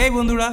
এই বন্ধুরা,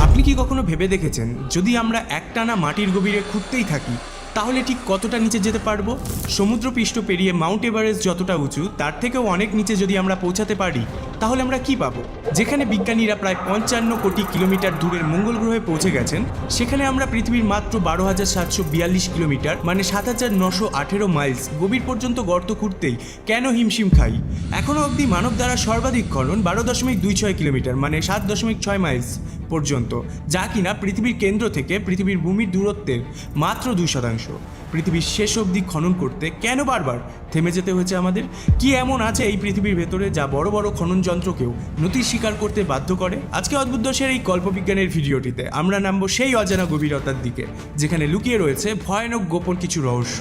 আপনি কি কখনো ভেবে দেখেছেন যদি আমরা একটানা মাটির গভীরে খুঁড়তেই থাকি তাহলে ঠিক কতটা নিচে যেতে পারবো? সমুদ্রপৃষ্ঠ পেরিয়ে মাউন্ট এভারেস্ট যতটা উঁচু তার থেকেও অনেক নিচে যদি আমরা পৌঁছাতে পারি তাহলে আমরা কি পাবো? যেখানে বিজ্ঞানীরা প্রায় 55 কোটি কিলোমিটার দূরের মঙ্গল গ্রহে পৌঁছে গেছেন, সেখানে আমরা পৃথিবীর মাত্র 12,742 কিলোমিটার মানে 7,918 মাইলস গভীর পর্যন্ত গর্ত খুঁড়তেই কেন হিমশিম খাই? এখনও অবধি মানব দ্বারা সর্বাধিক খনন 12.26 কিলোমিটার মানে 7.6 মাইলস পর্যন্ত, যা কিনা পৃথিবীর কেন্দ্র থেকে পৃথিবীর ভূমির দূরত্বের মাত্র 2%। পৃথিবীর শেষ অবধি খনন করতে কেন বারবার থেমে যেতে হয়েছে আমাদের? কি এমন আছে এই পৃথিবীর ভেতরে যা বড় বড় খনন যন্ত্রকেও নতি স্বীকার করতে বাধ্য করে? আজকে অদ্ভুত দশের এই কল্পবিজ্ঞানের ভিডিওটিতে আমরা নামবো সেই অজানা গভীরতার দিকে, যেখানে লুকিয়ে রয়েছে ভয়ানক গোপন কিছু রহস্য।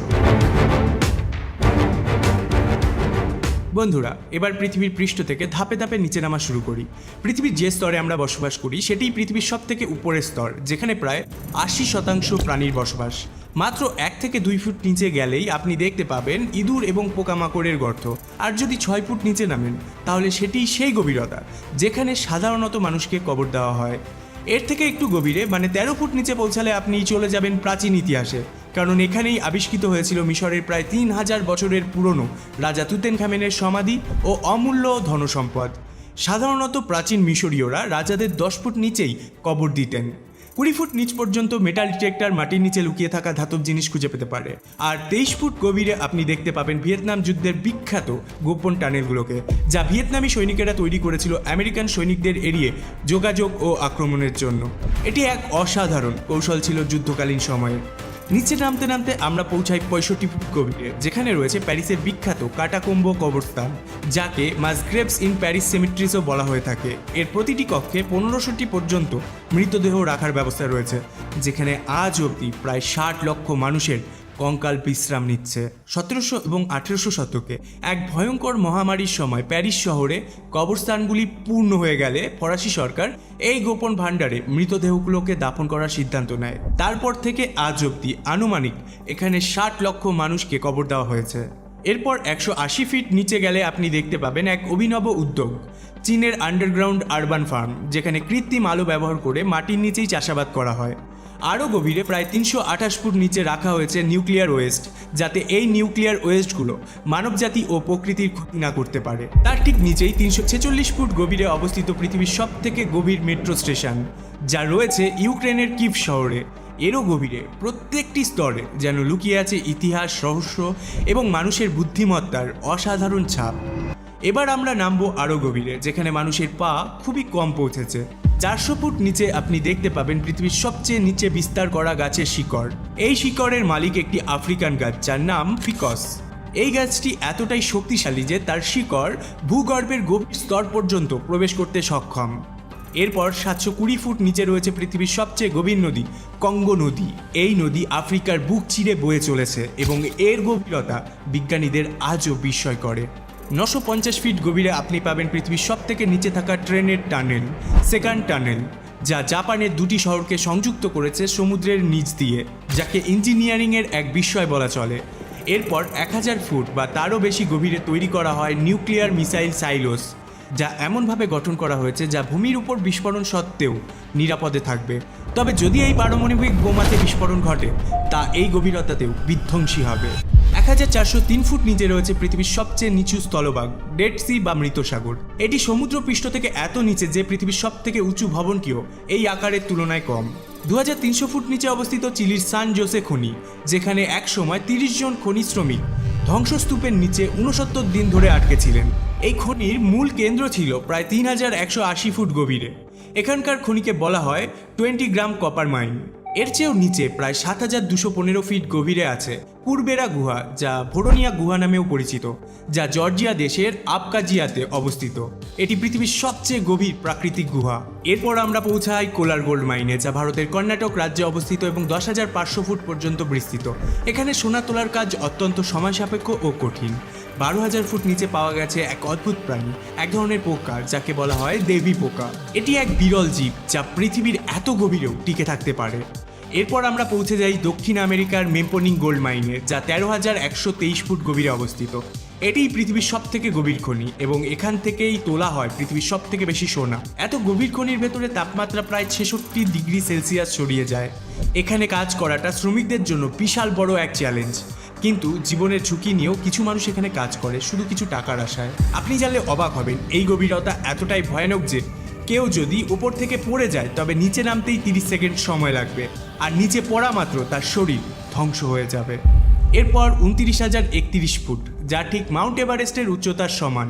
বন্ধুরা, এবার পৃথিবীর পৃষ্ঠ থেকে ধাপে ধাপে নিচে নামা শুরু করি। পৃথিবীর যে স্তরে আমরা বসবাস করি সেটিই পৃথিবীর সব থেকে উপরের স্তর, যেখানে প্রায় 80% প্রাণীর বসবাস। মাত্র 1 থেকে 2 ফুট নিচে গেলেই আপনি দেখতে পাবেন ইঁদুর এবং পোকামাকড়ের গর্ত। আর যদি 6 ফুট নিচে নামেন তাহলে সেটিই সেই গভীরতা যেখানে সাধারণত মানুষকে কবর দেওয়া হয়। এর থেকে একটু গভীরে মানে 13 ফুট নিচে পৌঁছালে আপনি চলে যাবেন প্রাচীন ইতিহাসে, কারণ এখানেই আবিষ্কৃত হয়েছিল মিশরের প্রায় 3000 বছরের পুরনো রাজা তুতেনখামেনের সমাধি ও অমূল্য ধনসম্পদ। সাধারণত প্রাচীন মিশরীয়রা রাজাদের 10 ফুট নিচেই কবর দিতেন। 20 ফুট নিচ পর্যন্ত মেটাল ডিটেক্টর মাটির নিচে লুকিয়ে থাকা ধাতব জিনিস খুঁজে পেতে পারে। আর 23 ফুট গভীরে আপনি দেখতে পাবেন ভিয়েতনাম যুদ্ধের বিখ্যাত গোপন টানেলগুলোকে, যা ভিয়েতনামি সৈনিকেরা তৈরি করেছিল আমেরিকান সৈনিকদের এড়িয়ে যোগাযোগ ও আক্রমণের জন্য। এটি এক অসাধারণ কৌশল ছিল যুদ্ধকালীন সময়ে। নিচে নামতে নামতে আমরা পৌঁছাই 65 ফুট গভীরে, যেখানে রয়েছে প্যারিসের বিখ্যাত কাটাকোম্বো কবরস্থান, যাকে মাসগ্রেভস ইন প্যারিস সেমিট্রিসও বলা হয়ে থাকে। এর প্রতিটি কক্ষে 1500টি পর্যন্ত মৃতদেহ রাখার ব্যবস্থা রয়েছে, যেখানে আজ অবধি প্রায় 60 লক্ষ মানুষের কঙ্কাল বিশ্রাম নিচ্ছে। 1700 এবং 1800 শতকে এক ভয়ঙ্কর মহামারীর সময় প্যারিস শহরে কবরস্থানগুলি পূর্ণ হয়ে গেলে ফরাসি সরকার এই গোপন ভাণ্ডারে মৃতদেহগুলোকে দাফন করার সিদ্ধান্ত নেয়। তারপর থেকে আজ অবধি আনুমানিক এখানে 60 লক্ষ মানুষকে কবর দেওয়া হয়েছে। এরপর 180 ফিট নিচে গেলে আপনি দেখতে পাবেন এক অভিনব উদ্যোগ, চীনের আন্ডারগ্রাউন্ড আরবান ফার্ম, যেখানে কৃত্রিম আলো ব্যবহার করে মাটির নিচেই চাষাবাদ করা হয়। আরও গভীরে প্রায় 328 ফুট নিচে রাখা হয়েছে নিউক্লিয়ার ওয়েস্ট, যাতে এই নিউক্লিয়ার ওয়েস্টগুলো মানবজাতি ও প্রকৃতির ক্ষতি না করতে পারে। তার ঠিক নিচেই 346 ফুট গভীরে অবস্থিত পৃথিবীর সব থেকে গভীর মেট্রো স্টেশন, যা রয়েছে ইউক্রেনের কিভ শহরে। এরও গভীরে প্রত্যেকটি স্তরে যেন লুকিয়ে আছে ইতিহাস, রহস্য এবং মানুষের বুদ্ধিমত্তার অসাধারণ ছাপ। এবার আমরা নামবো আরও গভীরে, যেখানে মানুষের পা খুবই কম পৌঁছেছে। 400 ফুট নিচে আপনি দেখতে পাবেন পৃথিবীর সবচেয়ে নিচে বিস্তার করা গাছের শিকড়। এই শিকড়ের মালিক একটি আফ্রিকান গাছ, যার নাম ফিকস। এই গাছটি এতটাই শক্তিশালী যে তার শিকড় ভূগর্ভের গভীর স্তর পর্যন্ত প্রবেশ করতে সক্ষম। এরপর 720 ফুট নিচে রয়েছে পৃথিবীর সবচেয়ে গভীর নদী, কঙ্গো নদী। এই নদী আফ্রিকার বুক চিরে বয়ে চলেছে এবং এর গভীরতা বিজ্ঞানীদের আজও বিস্ময় করে। 950 ফিট গভীরে আপনি পাবেন পৃথিবীর সব থেকে নিচে থাকা ট্রেনের টানেল, সেকেন্ড টানেল, যা জাপানের 2টি শহরকে সংযুক্ত করেছে সমুদ্রের নিচ দিয়ে, যাকে ইঞ্জিনিয়ারিংয়ের এক বিস্ময় বলা চলে। এরপর 1000 ফুট বা তারও বেশি গভীরে তৈরি করা হয় নিউক্লিয়ার মিসাইল সাইলোস, যা এমনভাবে গঠন করা হয়েছে যা ভূমির উপর বিস্ফোরণ সত্ত্বেও নিরাপদে থাকবে। তবে যদি এই পারমাণবিক বোমাতে বিস্ফোরণ ঘটে তা এই গভীরতাতেও বিধ্বংসী হবে। 1403 ফুট নিচে রয়েছে পৃথিবীর সবচেয়ে নিচু স্থলভাগ, ডেড সি বা মৃত সাগর। এটি সমুদ্র পৃষ্ঠ থেকে এত নিচে যে পৃথিবীর সব থেকে উঁচু ভবনটিও এই আকারের তুলনায় কম। 2300 ফুট নিচে অবস্থিত চিলির সান জোসে খনি, যেখানে এক সময় 30 জন খনি শ্রমিক ধ্বংসস্তূপের নিচে 69 দিন ধরে আটকে ছিলেন। এই খনির মূল কেন্দ্র ছিল প্রায় 3180 ফুট গভীরে। এখানকার খনিকে বলা হয় 20 গ্রাম কপার মাইন। এর চেয়েও নিচে প্রায় 7215 ফিট গভীরে আছে পূর্বেরা গুহা, যা ভোরোনিয়া গুহা নামেও পরিচিত, যা জর্জিয়া দেশের আবকাজিয়াতে অবস্থিত। এটি পৃথিবীর সবচেয়ে গভীর প্রাকৃতিক গুহা। এরপর আমরা পৌঁছাই কোলার গোল্ড মাইনে, যা ভারতের কর্ণাটক রাজ্যে অবস্থিত এবং 10,500 ফুট পর্যন্ত বিস্তৃত। এখানে সোনা তোলার কাজ অত্যন্ত সময় সাপেক্ষ ও কঠিন। 12,000 ফুট নিচে পাওয়া গেছে এক অদ্ভুত প্রাণী, এক ধরনের পোকা, যাকে বলা হয় দেবী পোকা। এটি এক বিরল জীব যা পৃথিবীর এত গভীরেও টিকে থাকতে পারে। এরপর আমরা পৌঁছে যাই দক্ষিণ আমেরিকার মেম্পোনিং গোল্ড মাইনে, যা 13,123 ফুট গভীরে অবস্থিত। এটিই পৃথিবীর সব থেকে গভীর খনি এবং এখান থেকেই তোলা হয় পৃথিবীর সব থেকে বেশি সোনা। এত গভীর খনির ভেতরে তাপমাত্রা প্রায় 66 ডিগ্রি সেলসিয়াস ছড়িয়ে যায়। এখানে কাজ করাটা শ্রমিকদের জন্য বিশাল বড় এক চ্যালেঞ্জ, কিন্তু জীবনের ঝুঁকি নিয়েও কিছু মানুষ এখানে কাজ করে শুধু কিছু টাকার আশায়। আপনি জানলে অবাক হবেন, এই গভীরতা এতটাই ভয়ানক যে কেউ যদি উপর থেকে পড়ে যায় তবে নিচে নামতেই 30 সেকেন্ড সময় লাগবে, আর নিচে পড়া মাত্র তার শরীর ধ্বংস হয়ে যাবে। এরপর 29,031 ফুট, যা ঠিক মাউন্ট এভারেস্টের উচ্চতার সমান,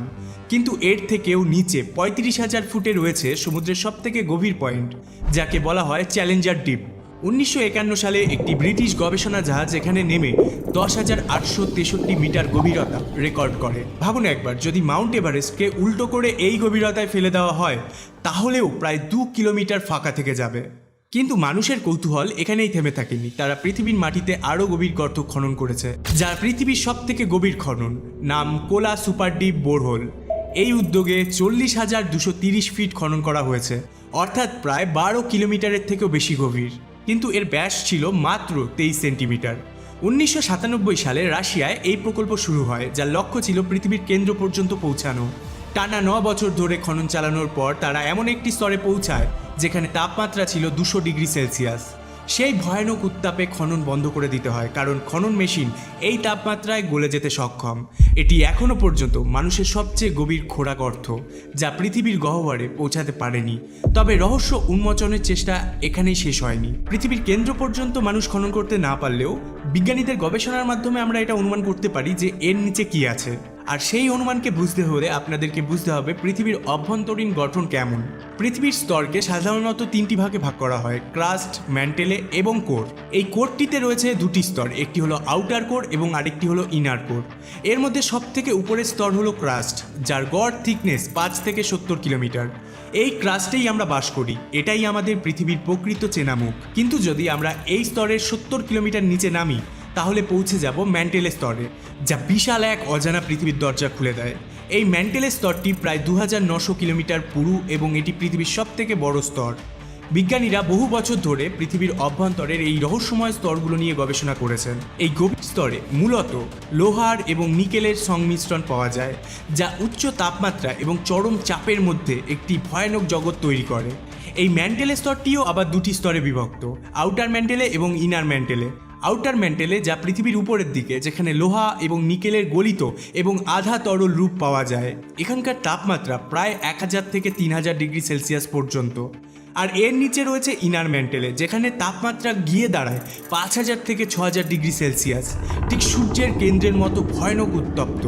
কিন্তু এর থেকেও নিচে 35,000 ফুটে রয়েছে সমুদ্রের সব থেকে গভীর পয়েন্ট, যাকে বলা হয় চ্যালেঞ্জার ডিপ। 1951 সালে একটি ব্রিটিশ গবেষণা জাহাজ এখানে নেমে 10,863 মিটার গভীরতা রেকর্ড করে। ভাবুন একবার, যদি মাউন্ট এভারেস্টকে উল্টো করে এই গভীরতায় ফেলে দেওয়া হয় তাহলেও প্রায় 2 কিলোমিটার ফাঁকা থেকে যাবে। কিন্তু মানুষের কৌতূহল এখানেই থেমে থাকেনি। তারা পৃথিবীর মাটিতে আরও গভীর গর্ত খনন করেছে, যা পৃথিবীর সব থেকে গভীর খনন, নাম কোলা সুপার ডিপ বোরহোল। এই উদ্যোগে 40,230 ফিট খনন করা হয়েছে, অর্থাৎ প্রায় 12 কিলোমিটারের থেকেও বেশি গভীর, কিন্তু এর ব্যাস ছিল মাত্র 23 সেন্টিমিটার। 1997 সালে রাশিয়ায় এই প্রকল্প শুরু হয়, যার লক্ষ্য ছিল পৃথিবীর কেন্দ্র পর্যন্ত পৌঁছানো। টানা 9 বছর ধরে খনন চালানোর পর তারা এমন একটি স্তরে পৌঁছায় যেখানে তাপমাত্রা ছিল 200 ডিগ্রি সেলসিয়াস। সেই ভয়ানক উত্তাপে খনন বন্ধ করে দিতে হয়, কারণ খনন মেশিন এই তাপমাত্রায় গলে যেতে সক্ষম। এটি এখনও পর্যন্ত মানুষের সবচেয়ে গভীর খোঁড়া গর্ত, যা পৃথিবীর গহ্বরে পৌঁছাতে পারেনি। তবে রহস্য উন্মোচনের চেষ্টা এখানেই শেষ হয়নি। পৃথিবীর কেন্দ্র পর্যন্ত মানুষ খনন করতে না পারলেও বিজ্ঞানীদের গবেষণার মাধ্যমে আমরা এটা অনুমান করতে পারি যে এর নিচে কি আছে। আর সেই অনুমানকে বুঝতে হলে আপনাদেরকে বুঝতে হবে পৃথিবীর অভ্যন্তরীণ গঠন কেমন। পৃথিবীর স্তরকে সাধারণত 3টি ভাগে ভাগ করা হয়: ক্রাস্ট, ম্যান্টেলে এবং কোর। এই কোরটিতে রয়েছে 2টি স্তর, একটি হলো আউটার কোর এবং আরেকটি হলো ইনার কোর। এর মধ্যে সব থেকে উপরের স্তর হলো ক্রাস্ট, যার গড় থিকনেস 5 থেকে 70 কিলোমিটার। এই ক্রাস্টেই আমরা বাস করি, এটাই আমাদের পৃথিবীর প্রকৃত চেনা মুখ। কিন্তু যদি আমরা এই স্তরের 70 কিলোমিটার নিচে নামি তাহলে পৌঁছে যাব ম্যান্টেলে স্তরে, যা বিশাল এক অজানা পৃথিবীর দরজা খুলে দেয়। এই ম্যান্টেলে স্তরটি প্রায় 2900 কিলোমিটার পুরু এবং এটি পৃথিবীর সব থেকে বড় স্তর। বিজ্ঞানীরা বহু বছর ধরে পৃথিবীর অভ্যন্তরের এই রহস্যময় স্তরগুলো নিয়ে গবেষণা করেছেন। এই গভীর স্তরে মূলত লোহার এবং নিকেলের সংমিশ্রণ পাওয়া যায়, যা উচ্চ তাপমাত্রা এবং চরম চাপের মধ্যে একটি ভয়ানক জগৎ তৈরি করে। এই ম্যান্টেলে স্তরটিও আবার 2টি স্তরে বিভক্ত, আউটার ম্যান্টেলে এবং ইনার ম্যান্টেলে। আউটার ম্যান্টেলে, যা পৃথিবীর উপরের দিকে, যেখানে লোহা এবং নিকেলের গলিত এবং আধা তরল রূপ পাওয়া যায়। এখানকার তাপমাত্রা প্রায় 1000 থেকে 3000 ডিগ্রি সেলসিয়াস পর্যন্ত। আর এর নিচে রয়েছে ইনার ম্যান্টেলে, যেখানে তাপমাত্রা গিয়ে দাঁড়ায় 5000 থেকে 6000 ডিগ্রি সেলসিয়াস, ঠিক সূর্যের কেন্দ্রের মতো ভয়ানক উত্তপ্ত।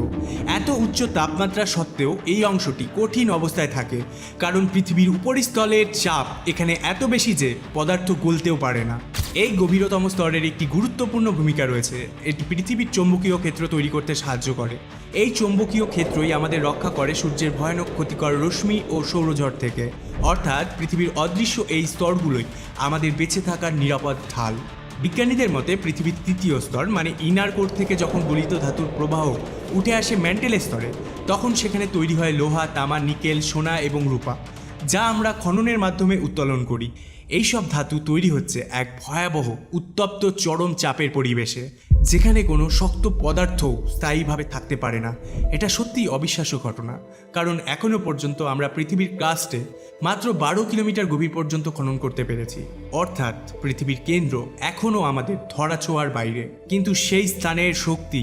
এত উচ্চ তাপমাত্রা সত্ত্বেও এই অংশটি কঠিন অবস্থায় থাকে, কারণ পৃথিবীর উপরিস্থলের চাপ এখানে এত বেশি যে পদার্থ গলতেও পারে না। এই গভীরতম স্তরের একটি গুরুত্বপূর্ণ ভূমিকা রয়েছে, এটি পৃথিবীর চৌম্বকীয় ক্ষেত্র তৈরি করতে সাহায্য করে। এই চৌম্বকীয় ক্ষেত্রই আমাদের রক্ষা করে সূর্যের ভয়ানক ক্ষতিকর রশ্মি ও সৌরঝড় থেকে। অর্থাৎ পৃথিবীর অদৃশ্য এই স্তরগুলোই আমাদের বেঁচে থাকার নিরাপদ ঢাল। বিজ্ঞানীদের মতে পৃথিবীর 3য় স্তর মানে ইনার কোর থেকে যখন গলিত ধাতুর প্রবাহ উঠে আসে ম্যান্টেল স্তরে, তখন সেখানে তৈরি হয় লোহা, তামা, নিকেল, সোনা এবং রূপা, যা আমরা খননের মাধ্যমে উত্তোলন করি। এইসব ধাতু তৈরি হচ্ছে এক ভয়াবহ উত্তপ্ত চরম চাপের পরিবেশে, যেখানে কোনো শক্ত পদার্থ স্থায়ীভাবে থাকতে পারে না। এটা সত্যিই অবিশ্বাস্য ঘটনা, কারণ এখনও পর্যন্ত আমরা পৃথিবীর ক্রাস্টে মাত্র 12 কিলোমিটার গভীর পর্যন্ত খনন করতে পেরেছি। অর্থাৎ পৃথিবীর কেন্দ্র এখনও আমাদের ধরাছোঁয়ার বাইরে, কিন্তু সেই স্থানের শক্তি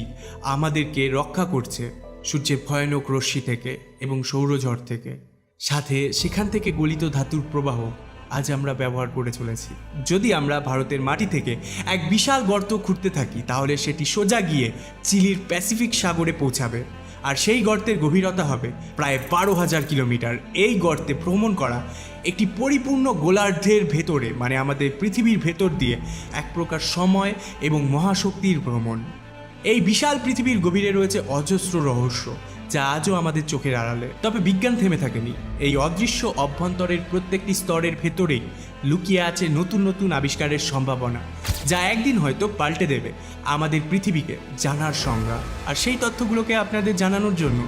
আমাদেরকে রক্ষা করছে সূর্যের ভয়ানক রশ্মি থেকে এবং সৌরঝড় থেকে। সাথে সেখান থেকে গলিত ধাতুর প্রবাহ আজ আমরা ব্যবহার করে চলেছি। যদি আমরা ভারতের মাটি থেকে এক বিশাল গর্ত খুঁড়তে থাকি তাহলে সেটি সোজা গিয়ে চিলির প্যাসিফিক সাগরে পৌঁছাবে, আর সেই গর্তের গভীরতা হবে প্রায় 12,000 কিলোমিটার। এই গর্তে ভ্রমণ করা একটি পরিপূর্ণ গোলার্ধের ভেতরে, মানে আমাদের পৃথিবীর ভেতর দিয়ে এক প্রকার সময় এবং মহাশক্তির ভ্রমণ। এই বিশাল পৃথিবীর গভীরে রয়েছে অজস্র রহস্য, যা আজও আমাদের চোখের আড়ালে। তবে বিজ্ঞান থেমে থাকেনি। এই অদৃশ্য অভ্যন্তরের প্রত্যেকটি স্তরের ভেতরেই লুকিয়ে আছে নতুন নতুন আবিষ্কারের সম্ভাবনা, যা একদিন হয়তো পাল্টে দেবে আমাদের পৃথিবীকে জানার সংজ্ঞা। আর সেই তথ্যগুলোকে আপনাদের জানানোর জন্য